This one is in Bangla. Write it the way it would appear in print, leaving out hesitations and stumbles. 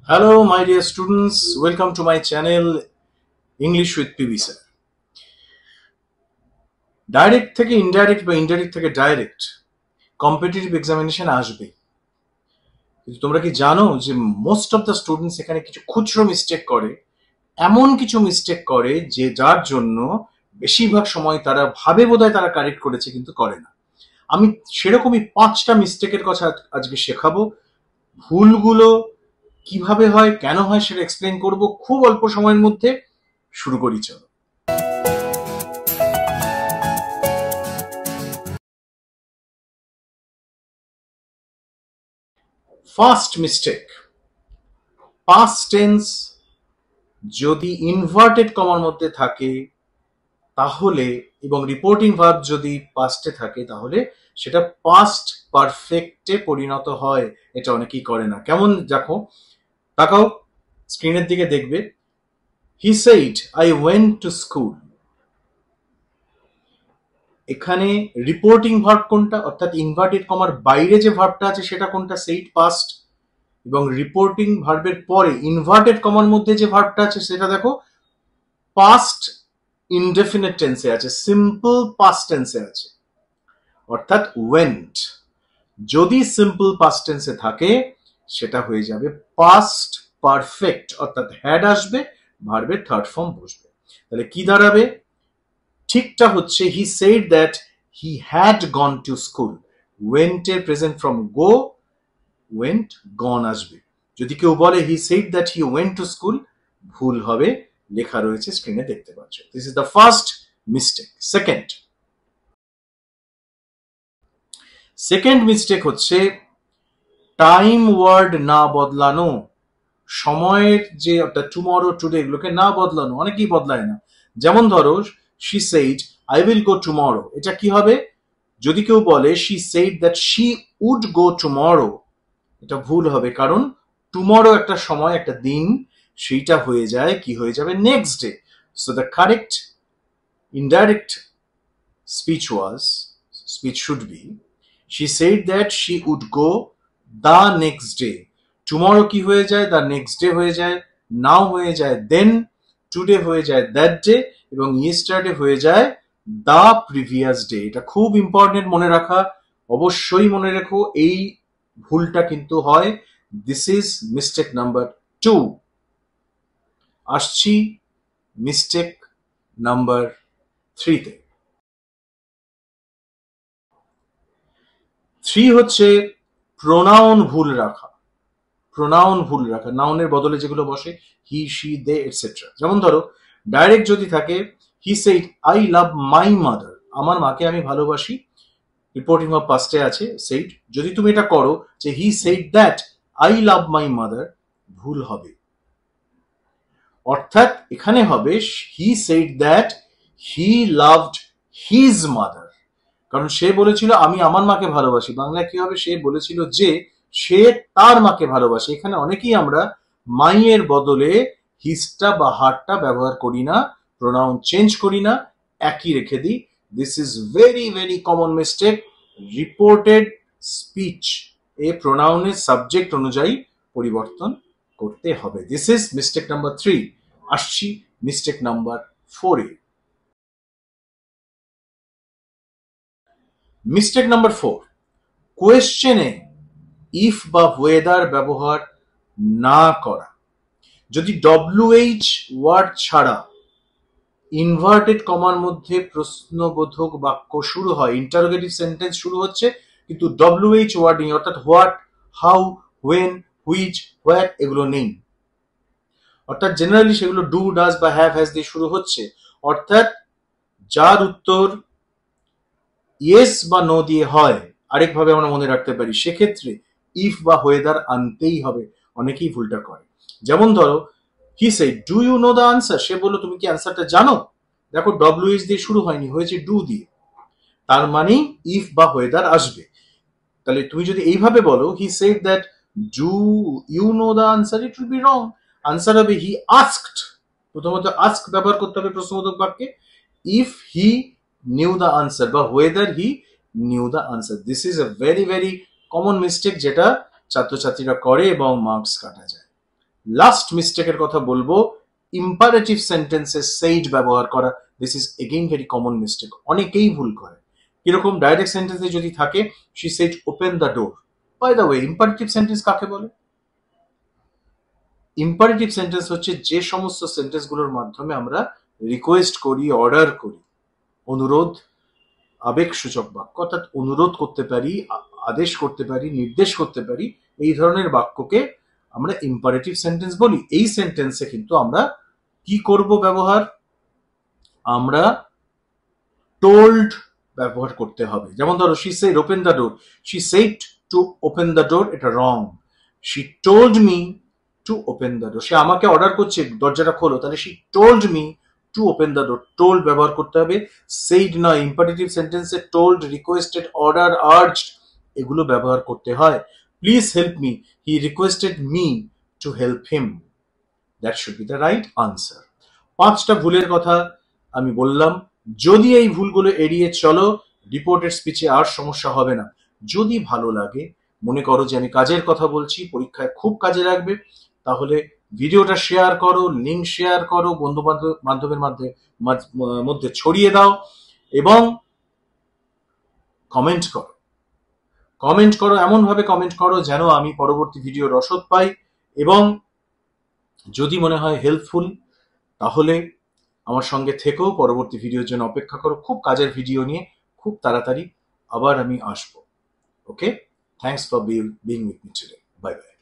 Hello, my dear students. Welcome to my channel English with PB sir. Direct থেকে ইনডাইরেক্ট বা ইনডাইরেক্ট থেকে ডাইরেক্ট কম্পিটিটিভ এক্সামিনেশন আসবে, কিন্তু তোমরা কি জানো যে মোস্ট অফ দ্য স্টুডেন্টস এখানে কিছু খুচরো মিস্টেক করে, এমন কিছু মিস্টেক করে যে যার জন্য বেশিরভাগ সময় তারা ভাবে বোধহয় তারা কারেক্ট করেছে কিন্তু করে না। আমি সেরকমই 5টা মিস্টেকের কথা আজকে শেখাবো। ভুলগুলো কিভাবে হয়, কেন হয় সেটা এক্সপ্লেন করব খুব অল্প সময়ের মধ্যে। শুরু করি চলো। ফার্স্ট মিস্টেক, পাস্ট টেন্স যদি ইনভার্টেড কমার মধ্যে থাকে তাহলে এবং রিপোর্টিং ভার্ব যদি পাস্টে থাকে তাহলে সেটা পাস্ট পারফেক্টে পরিণত হয়। এটা অনেকেই করে না। কেমন দেখো, তাকাও স্ক্রিনের দিকে, দেখবে he said I went to school. এখানে রিপোর্টিং ভার্ব কোনটা, অর্থাৎ ইনভার্টেড কমার বাইরে যে ভার্বটা আছে সেটা কোনটা, সেইড পাস্ট। এবং রিপোর্টিং ভার্বের পরে ইনভার্টেড কমার মধ্যে যে ভার্বটা আছে সেটা দেখো পাস্ট ইনডেফিনিট টেন্সে আছে, সিম্পল পাস্ট টেন্সে আছে, অর্থাৎ ওয়েন্ট। যদি সিম্পল পাস্ট টেন্সে থাকে সেটা হয়ে যাবে পাস্ট পারফেক্ট, অর্থাৎ হ্যাড আসবে, ভার্বের থার্ড ফর্ম বসবে। তাহলে কি দাঁড়াবে, ঠিকটা হচ্ছে he said that he had gone to school. Went এর present form go, went gone আসবে। যদি কেউ বলে he said that he went to school, ভুল হবে, লেখা রয়েছে স্ক্রিনে দেখতে পাচ্ছ। This is the first mistake. Second mistake হচ্ছে টাইম ওয়ার্ড না বদলানো। সময়ের যে টুমরো, টুডে, এগুলোকে না বদলানো, অনেকেই বদলায় না। যেমন ধরো she said I will go tomorrow, এটা কি হবে, যদি কেউ বলে she said that she would go tomorrow, এটা ভুল হবে, কারণ টুমরো একটা সময়, একটা দিন, সেইটা হয়ে যায় কি হয়ে যাবে, next day. So the correct indirect speech should be she said that she would go the next day. tomorrow কি হয়ে যায়, the next day হয়ে যায়, now হয়ে যায় then, today হয়ে যায় that day, এবং yesterday হয়ে যায় the previous day। এটা খুব ইম্পর্টেন্ট মনে রাখা, অবশ্যই মনে রেখো, এই ভুলটা কিন্তু হয়। This is mistake number 2। আসছি মিস্টেক নাম্বার 3 তে। 3 হচ্ছে প্রোনাউন ভুল রাখা। প্রোনাউন ভুল রাখা, নাউনের বদলে যেগুলো বসে, হি, শি, দে, এটসেট্রা। যেমন ধরো ডাইরেক্ট যদি থাকে he said I love my mother, আমার মাকে আমি ভালোবাসি, রিপোর্টিং অফ পাস্টে আছে সেইড। যদি তুমি এটা করো যে he said that I love my mother, ভুল হবে। অর্থাৎ এখানে হবে he said that he loved his mother, কারণ সে বলেছিল আমি আমার মাকে ভালোবাসি। বাংলায় কি হবে, সে বলেছিল যে সে তার মাকে ভালোবাসে। এখানে অনেকেই আমরা মাইয়ের বদলে হিজটা বা হারটা ব্যবহার করি না, প্রোনাউন চেঞ্জ করি না, একই রেখে দিই। This is very very common mistake. Reported speech এ প্রোনাউনের সাবজেক্ট অনুযায়ী পরিবর্তন করতে হবে। This is mistake number 3। আসছি মিস্টেক নাম্বার 4 এ। মিস্টেক নাম্বার 4, কোয়েশ্চেনে ইফ বা ওয়েদার ব্যবহার না করা। যদি WH ওয়ার্ড ছাড়া ইনভার্টেড কমার মধ্যে প্রশ্নবোধক বাক্য শুরু হয়, ইন্টারোগেটিভ সেন্টেন্স শুরু হচ্ছে, কিন্তু WH ওয়ার্ড নেই, অর্থাৎ what, how, when, which, what এগুলো নেই, অর্থাৎ জেনারেলি সেগুলো ডু, ডাজ বা হ্যাভ, হ্যাজ দিয়ে শুরু হচ্ছে, অর্থাৎ যার উত্তর ইয়েস বা নো দিয়ে হয়, আরেকভাবে আমরা মনে রাখতে পারি, সেক্ষেত্রে ইফ বা ওয়েদার আনতেই হবে। অনেকেই ভুলটা করে। যেমন ধরো he said do you know the answer, সে বললো তুমি কি আনসারটা জানো, দেখো WH দিয়ে শুরু হয়নি, হয়েছে ডু দিয়ে, তার মানে ইফ বা ওয়েদার আসবে। তাহলে তুমি যদি এইভাবে বলো he said that do you know the answer, it will be wrong. Answer হবে হি আস্কড। প্রথমত আস্ক ব্যবহার করতে হবে প্রশ্নবোধক বাক্যে, if he knew the answer বা whether he knew the answer. This is a very very common mistake যেটা ছাত্রছাত্রীরা করে এবং মার্কস কাটা যায়। লাস্ট মিস্টেকের কথা বলবো, ইম্পারেটিভ সেন্টেন্সে সেইড ব্যবহার করা। This is again very common mistake, অনেকেই ভুল করে। কিরকম? ডাইরেক্ট সেন্টেন্সে যদি থাকে she said open the door. By the way, imperative sentence কাকে বলে? ইম্পারেটিভ সেন্টেন্স হচ্ছে যে সমস্ত সেন্টেন্সগুলোর মাধ্যমে আমরা রিকোয়েস্ট করি, অর্ডার করি, অনুরোধ, আবেগসূচক বাক্য, অর্থাৎ অনুরোধ করতে পারি, আদেশ করতে পারি, নির্দেশ করতে পারি, এই ধরনের বাক্যকে আমরা ইম্পারেটিভ সেন্টেন্স বলি। এই সেন্টেন্সে কিন্তু আমরা কি করব ব্যবহার? আমরা টোল্ড ব্যবহার করতে হবে। যেমন ধরো, she said open the door, she said to open the door, এটা wrong. She told me to open the door, সে আমাকে অর্ডার করছে দরজাটা খোলো, তাহলে she told me to open the door, told ব্যবহার করতে হবে, সেইড নয়। ইম্পারেটিভ সেন্টেন্সে টোল্ড, রিকোয়েস্টেড, অর্ডার, আর্জড এগুলো ব্যবহার করতে হয়। Please help me, he requested me to help him, that should be the right answer. 5টা ভুলের কথা আমি বললাম। যদি এই ভুলগুলো এড়িয়ে চলো, রিপোর্টেড স্পিচে আর সমস্যা হবে না। যদি ভালো লাগে, মনে করো যে আমি কাজের কথা বলছি, পরীক্ষায় খুব কাজে লাগবে, তাহলে ভিডিওটা শেয়ার করো, লিঙ্ক শেয়ার করো, বন্ধু বান্ধবের মধ্যে ছড়িয়ে দাও, এবং কমেন্ট করো। কমেন্ট করো, এমন ভাবে কমেন্ট করো যেন আমি পরবর্তী ভিডিও রসদ পাই। এবং যদি মনে হয় হেল্পফুল, তাহলে আমার সঙ্গে থেকেও পরবর্তী ভিডিওর জন্য অপেক্ষা করো। খুব কাজের ভিডিও নিয়ে খুব তাড়াতাড়ি আবার আমি আসবো। Okay, thanks for being with me today. Bye by.